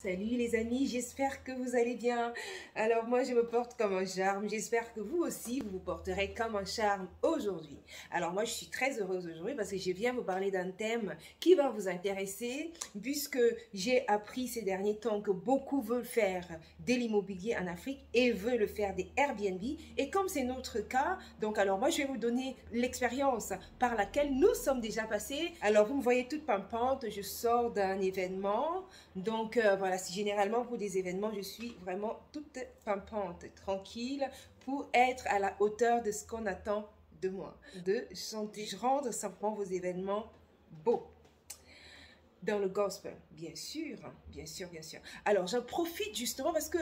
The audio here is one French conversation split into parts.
Salut les amis, j'espère que vous allez bien. Alors moi je me porte comme un charme, j'espère que vous aussi vous vous porterez comme un charme aujourd'hui. Alors moi je suis très heureuse aujourd'hui parce que je viens vous parler d'un thème qui va vous intéresser puisque j'ai appris ces derniers temps que beaucoup veulent faire de l'immobilier en Afrique et veulent faire des Airbnb, et comme c'est notre cas, donc alors moi je vais vous donner l'expérience par laquelle nous sommes déjà passés. Alors vous me voyez toute pimpante, je sors d'un événement, donc voilà, généralement pour des événements, je suis vraiment toute pimpante, tranquille, pour être à la hauteur de ce qu'on attend de moi, de chanter, rendre simplement vos événements beaux. Dans le gospel, bien sûr, bien sûr, bien sûr. Alors, j'en profite justement parce que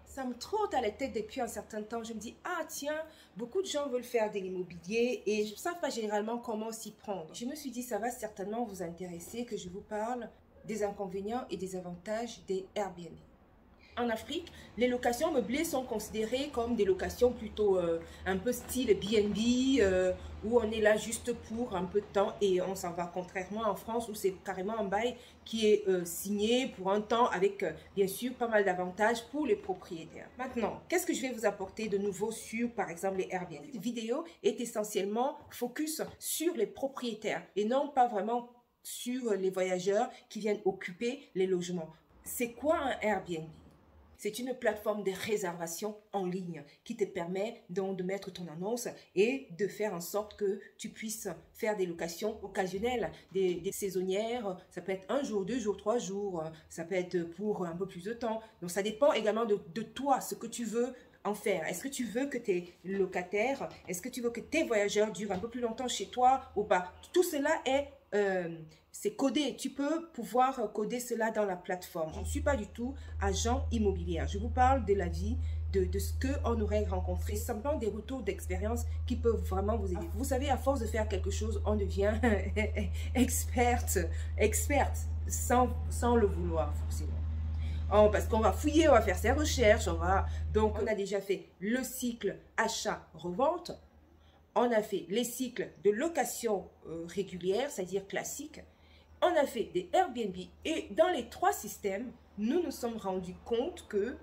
ça me trotte à la tête depuis un certain temps. Je me dis, ah tiens, beaucoup de gens veulent faire de l'immobilier et je ne sais pas généralement comment s'y prendre. Je me suis dit, ça va certainement vous intéresser que je vous parle des inconvénients et des avantages des Airbnb. En Afrique, les locations meublées sont considérées comme des locations plutôt un peu style B&B, où on est là juste pour un peu de temps et on s'en va, contrairement en France où c'est carrément un bail qui est signé pour un temps avec bien sûr pas mal d'avantages pour les propriétaires. Maintenant, qu'est-ce que je vais vous apporter de nouveau sur par exemple les Airbnb? Cette vidéo est essentiellement focus sur les propriétaires et non pas vraiment sur les voyageurs qui viennent occuper les logements. C'est quoi un Airbnb? C'est une plateforme de réservation en ligne qui te permet donc de mettre ton annonce et de faire en sorte que tu puisses faire des locations occasionnelles, des saisonnières. Ça peut être 1 jour, 2 jours, 3 jours, ça peut être pour un peu plus de temps. Donc ça dépend également de toi, ce que tu veux en faire. Est-ce que tu veux que tes locataires, est-ce que tu veux que tes voyageurs durent un peu plus longtemps chez toi ou pas? Tout cela est c'est codé. Tu peux pouvoir coder cela dans la plateforme. Je ne suis pas du tout agent immobilier. Je vous parle de la vie, de ce qu'on aurait rencontré. Simplement des retours d'expérience qui peuvent vraiment vous aider. Vous savez, à force de faire quelque chose, on devient experte sans le vouloir forcément. Oh, parce qu'on va fouiller, on va faire ses recherches, donc on a déjà fait le cycle achat-revente. On a fait les cycles de location régulière, c'est-à-dire classique. On a fait des Airbnb et dans les 3 systèmes, nous nous sommes rendus compte que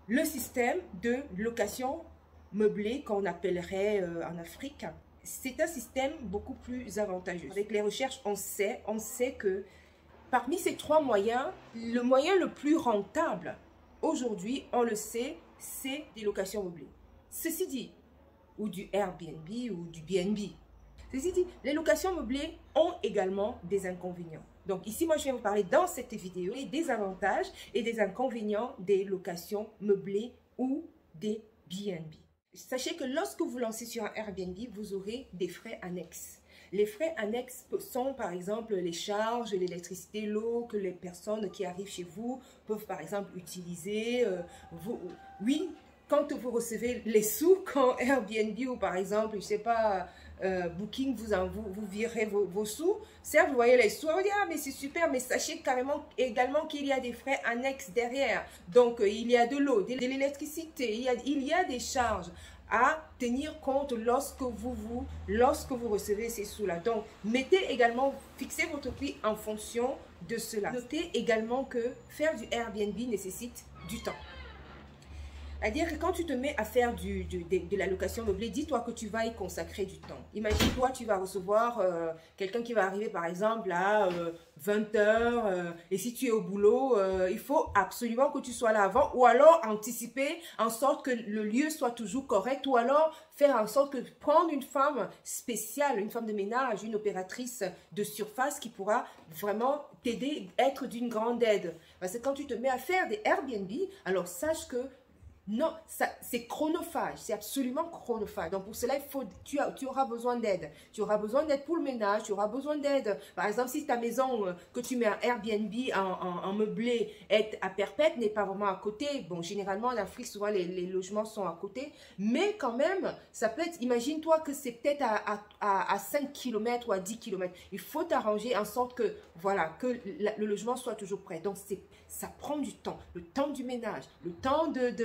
le système de location meublée, qu'on appellerait en Afrique, c'est un système beaucoup plus avantageux. Avec les recherches, on sait que parmi ces 3 moyens, le moyen le plus rentable aujourd'hui, on le sait, c'est des locations meublées. Ceci dit, ou du Airbnb ou du B&B. Ceci dit, les locations meublées ont également des inconvénients. Donc ici, moi, je vais vous parler dans cette vidéo des avantages et des inconvénients des locations meublées ou des B&B. Sachez que lorsque vous lancez sur un Airbnb, vous aurez des frais annexes. Les frais annexes sont par exemple les charges, l'électricité, l'eau que les personnes qui arrivent chez vous peuvent par exemple utiliser. Oui, quand vous recevez les sous, quand Airbnb ou par exemple, je sais pas, Booking vous virez vos sous, certes vous voyez les sous, on dit ah mais c'est super, mais sachez carrément également qu'il y a des frais annexes derrière. Donc il y a de l'eau, de l'électricité, il y a des charges à tenir compte lorsque vous recevez ces sous-là. Donc, fixez votre prix en fonction de cela. Notez également que faire du Airbnb nécessite du temps. C'est-à-dire que quand tu te mets à faire de la location meublée, dis-toi que tu vas y consacrer du temps. Imagine-toi, tu vas recevoir quelqu'un qui va arriver par exemple à 20 h et si tu es au boulot, il faut absolument que tu sois là avant, ou alors anticiper en sorte que le lieu soit toujours correct, ou alors faire en sorte que prendre une femme spéciale, une femme de ménage, une opératrice de surface qui pourra vraiment t'aider, être d'une grande aide. Parce que quand tu te mets à faire des Airbnb, alors sache que non, c'est chronophage, c'est absolument chronophage. Donc pour cela, tu auras besoin d'aide. Tu auras besoin d'aide pour le ménage, tu auras besoin d'aide. Par exemple, si ta maison que tu mets un Airbnb en meublé est à Perpète, n'est pas vraiment à côté. Bon, généralement en Afrique, souvent les logements sont à côté. Mais quand même, ça peut être, imagine-toi que c'est peut-être à 5 km ou à 10 km. Il faut t'arranger en sorte que, voilà, que le logement soit toujours prêt. Donc ça prend du temps. Le temps du ménage, le temps de te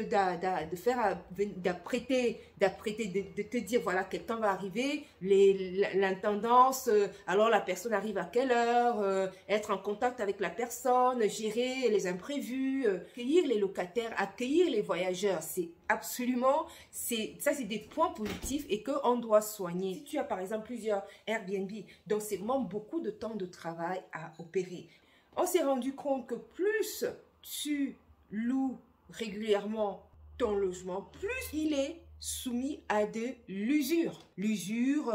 dire, voilà, quel temps va arriver, l'intendance, alors la personne arrive à quelle heure, être en contact avec la personne, gérer les imprévus, accueillir les locataires, accueillir les voyageurs. C'est absolument, ça c'est des points positifs et qu'on doit soigner. Si tu as par exemple plusieurs Airbnb, donc c'est vraiment beaucoup de temps de travail à opérer. On s'est rendu compte que plus tu loues régulièrement ton logement, plus il est soumis à de l'usure. L'usure,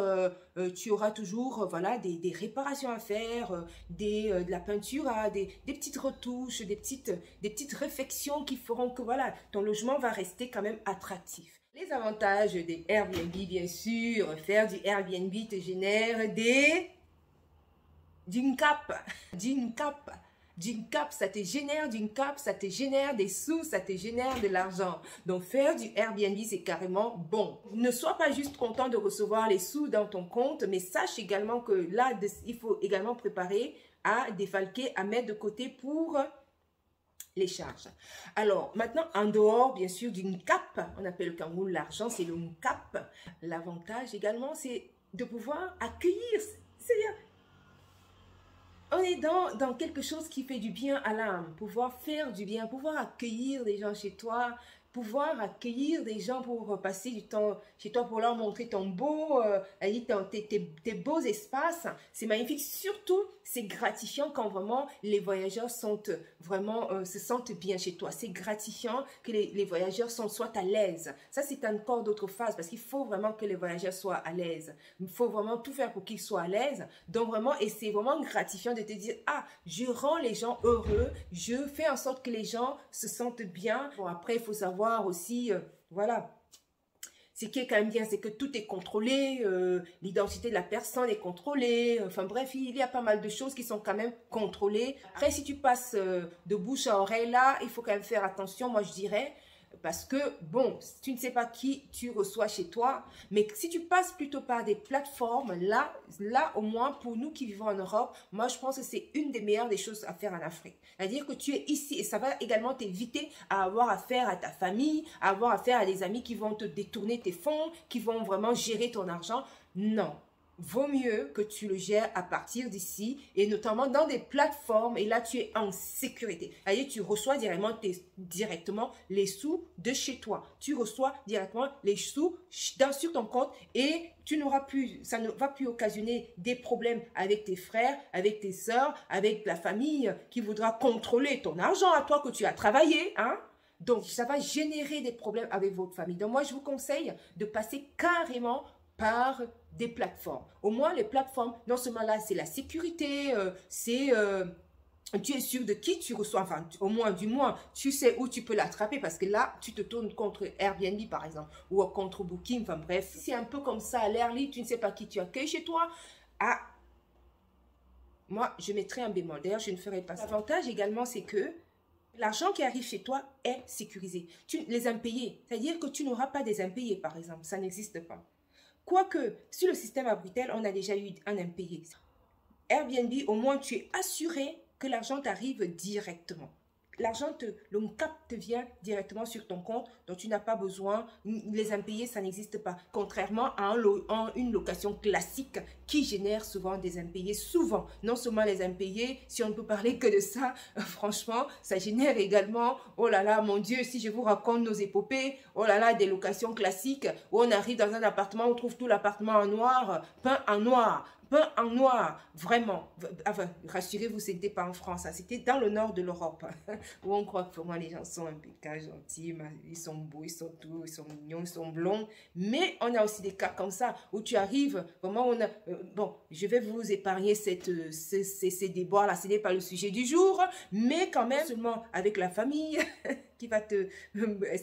tu auras toujours voilà, des réparations à faire, de la peinture, des petites retouches, des petites réfections qui feront que voilà, ton logement va rester quand même attractif. Les avantages des Airbnb, bien sûr, faire du Airbnb te génère d'une cape, ça te génère d'une cape, ça te génère des sous, ça te génère de l'argent. Donc faire du Airbnb, c'est carrément bon. Ne sois pas juste content de recevoir les sous dans ton compte, mais sache également que là, il faut également préparer à défalquer, à mettre de côté pour les charges. Alors, maintenant, en dehors, bien sûr, d'une cape, on appelle le Cameroun l'argent, c'est le cap. L'avantage également, c'est de pouvoir accueillir, c'est-à-dire on est dans quelque chose qui fait du bien à l'âme, pouvoir faire du bien, pouvoir accueillir des gens chez toi, pouvoir accueillir des gens pour passer du temps chez toi, pour leur montrer ton beau, tes beaux espaces. C'est magnifique. Surtout, c'est gratifiant quand vraiment les voyageurs sont vraiment, se sentent bien chez toi. C'est gratifiant que les voyageurs soient à l'aise. Ça, c'est encore d'autres phases parce qu'il faut vraiment que les voyageurs soient à l'aise. Il faut vraiment tout faire pour qu'ils soient à l'aise. Donc vraiment, et c'est vraiment gratifiant de te dire, ah, je rends les gens heureux, je fais en sorte que les gens se sentent bien. Bon, après, il faut savoir aussi, voilà, ce qui est quand même bien, c'est que tout est contrôlé, l'identité de la personne est contrôlée, enfin bref, il y a pas mal de choses qui sont quand même contrôlées. Après, si tu passes de bouche à oreille, là, il faut quand même faire attention, moi je dirais, parce que, bon, tu ne sais pas qui tu reçois chez toi, mais si tu passes plutôt par des plateformes, là au moins, pour nous qui vivons en Europe, moi, je pense que c'est une des meilleures des choses à faire en Afrique. C'est-à-dire que tu es ici et ça va également t'éviter à avoir affaire à ta famille, à avoir affaire à des amis qui vont te détourner tes fonds, qui vont vraiment gérer ton argent. Non. Vaut mieux que tu le gères à partir d'ici et notamment dans des plateformes et là tu es en sécurité. C'est-à-dire tu reçois directement les sous de chez toi. Tu reçois directement les sous sur ton compte et ça ne va plus occasionner des problèmes avec tes frères, avec tes sœurs, avec la famille qui voudra contrôler ton argent à toi que tu as travaillé, hein. Donc ça va générer des problèmes avec votre famille. Donc moi je vous conseille de passer carrément par des plateformes. Au moins, les plateformes, non seulement là, c'est la sécurité, tu es sûr de qui tu reçois, enfin, du moins, tu sais où tu peux l'attraper parce que là, tu te tournes contre Airbnb, par exemple, ou contre Booking, enfin bref. C'est un peu comme ça, à l'air libre, tu ne sais pas qui tu accueilles chez toi. Ah, moi, je mettrai un bémol. D'ailleurs, je ne ferai pas ça. L'avantage également, c'est que l'argent qui arrive chez toi est sécurisé. Les impayés, c'est-à-dire que tu n'auras pas des impayés, par exemple, ça n'existe pas. Quoique, sur le système Abritel, on a déjà eu un impayé. Airbnb, au moins, tu es assuré que l'argent t'arrive directement. L'argent, le cap te vient directement sur ton compte, donc tu n'as pas besoin, les impayés, ça n'existe pas. Contrairement à une location classique qui génère souvent des impayés. Souvent, non seulement les impayés, si on ne peut parler que de ça, franchement, ça génère également, oh là là, mon Dieu, si je vous raconte nos épopées, oh là là, des locations classiques où on arrive dans un appartement, on trouve tout l'appartement en noir, peint en noir. Peint en noir, vraiment. Enfin, rassurez-vous, ce n'était pas en France, c'était dans le nord de l'Europe, où on croit que vraiment les gens sont impeccables, gentils, ils sont beaux, ils sont doux, ils sont mignons, ils sont blonds. Mais on a aussi des cas comme ça, où tu arrives, vraiment, bon, je vais vous épargner ces déboires-là, ce n'est pas le sujet du jour, mais quand même, seulement avec la famille, qui va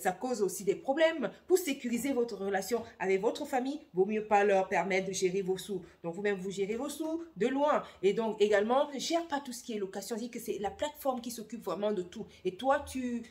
ça cause aussi des problèmes. Pour sécuriser votre relation avec votre famille, vaut mieux pas leur permettre de gérer vos sous. Donc vous-même, vous gérer vos sous de loin. Et donc également, ne gère pas tout ce qui est location. C'est-à-dire que c'est la plateforme qui s'occupe vraiment de tout. Et toi,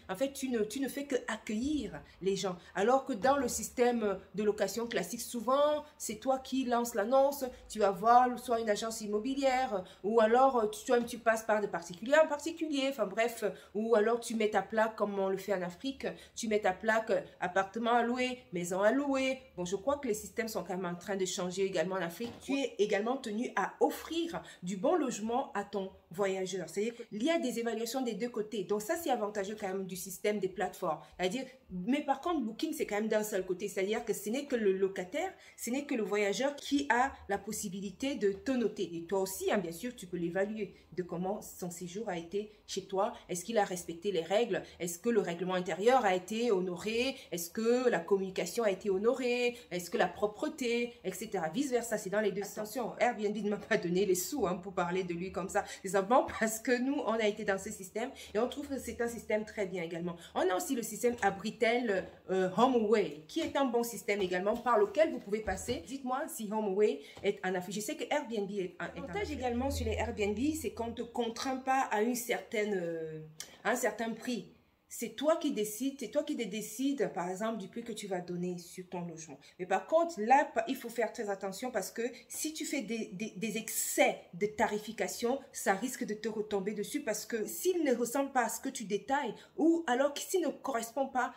en fait, tu ne fais que accueillir les gens. Alors que dans le système de location classique, souvent, c'est toi qui lances l'annonce. Tu vas voir soit une agence immobilière ou alors tu passes par de particulier en particulier. Enfin bref, ou alors tu mets ta plaque comme on le fait en Afrique. Tu mets ta plaque appartement à louer, maison à louer. Bon, je crois que les systèmes sont quand même en train de changer également en Afrique. Tu es également tenu à offrir du bon logement à ton voyageur. C'est-à-dire qu'il y a des évaluations des deux côtés. Donc ça, c'est avantageux quand même du système des plateformes. C'est-à-dire, mais par contre, Booking, c'est quand même d'un seul côté. C'est-à-dire que ce n'est que le locataire, ce n'est que le voyageur qui a la possibilité de te noter. Et toi aussi, hein, bien sûr, tu peux l'évaluer de comment son séjour a été chez toi. Est-ce qu'il a respecté les règles? Est-ce que le règlement intérieur a été honoré? Est-ce que la communication a été honorée? Est-ce que la propreté, etc. Vice-versa, c'est dans les deux. Attention, Airbnb ne m'a pas donné les sous hein, pour parler de lui comme ça. C'est simplement parce que nous, on a été dans ce système et on trouve que c'est un système très bien également. On a aussi le système Abritel HomeAway, qui est un bon système également par lequel vous pouvez passer. Dites-moi si HomeAway est en Afrique. Je sais que Airbnb est en Afrique. L'avantage également sur les Airbnb, c'est qu'on ne te contraint pas à un certain prix. C'est toi qui décides, par exemple, du prix que tu vas donner sur ton logement. Mais par contre, là, il faut faire très attention parce que si tu fais des excès de tarification, ça risque de te retomber dessus parce que s'il ne ressemble pas à ce que tu détailles ou alors s'il ne correspond pas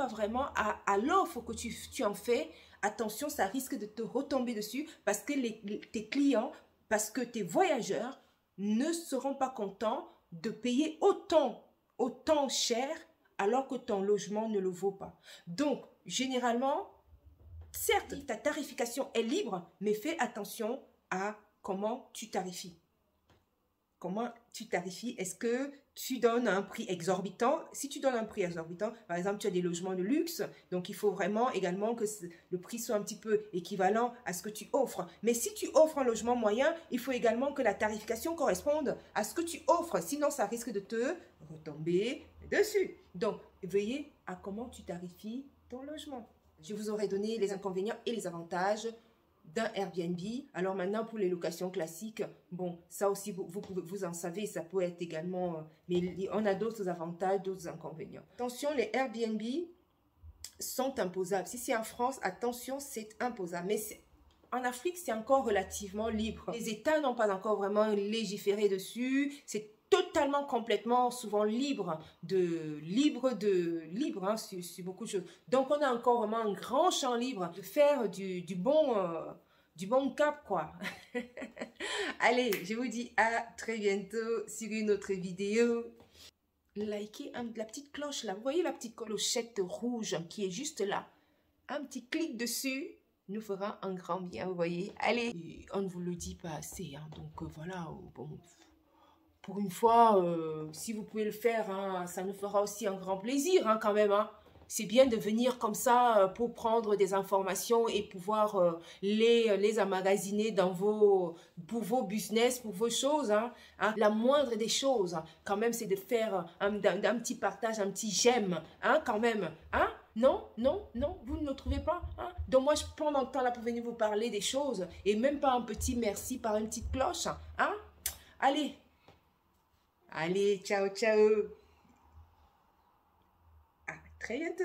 vraiment à l'offre que tu en fais, attention, ça risque de te retomber dessus parce que tes clients, parce que tes voyageurs ne seront pas contents de payer autant cher alors que ton logement ne le vaut pas. Donc, généralement, certes, ta tarification est libre, mais fais attention à comment tu tarifies. Comment tu tarifies? Est-ce que tu donnes un prix exorbitant? Si tu donnes un prix exorbitant, par exemple, tu as des logements de luxe, donc il faut vraiment également que le prix soit un petit peu équivalent à ce que tu offres. Mais si tu offres un logement moyen, il faut également que la tarification corresponde à ce que tu offres, sinon ça risque de te retomber dessus. Donc, veillez à comment tu tarifies ton logement. Je vous aurais donné les inconvénients et les avantages d'un Airbnb. Alors maintenant, pour les locations classiques, bon, ça aussi, vous en savez, ça peut être également, mais on a d'autres avantages, d'autres inconvénients. Attention, les Airbnb sont imposables. Si c'est en France, attention, c'est imposable. Mais en Afrique, c'est encore relativement libre. Les États n'ont pas encore vraiment légiféré dessus. C'est totalement, complètement, souvent libre hein, sur beaucoup de choses. Donc, on a encore vraiment un grand champ libre de faire du bon cap, quoi. Allez, je vous dis à très bientôt sur une autre vidéo. Likez la petite cloche là. Vous voyez la petite clochette rouge qui est juste là. Un petit clic dessus nous fera un grand bien, vous voyez. Allez, et on ne vous le dit pas assez, hein, donc voilà, bon... Pour une fois, si vous pouvez le faire, hein, ça nous fera aussi un grand plaisir hein, quand même. Hein. C'est bien de venir comme ça pour prendre des informations et pouvoir les emmagasiner pour vos business, pour vos choses. Hein. La moindre des choses, hein, quand même, c'est de faire un petit partage, un petit j'aime, hein, quand même. Hein? Non, non, non, vous ne le trouvez pas hein? Donc moi, je prends mon temps là pour venir vous parler des choses et même pas un petit merci par une petite cloche. Hein? Allez, ciao, ciao. À très bientôt.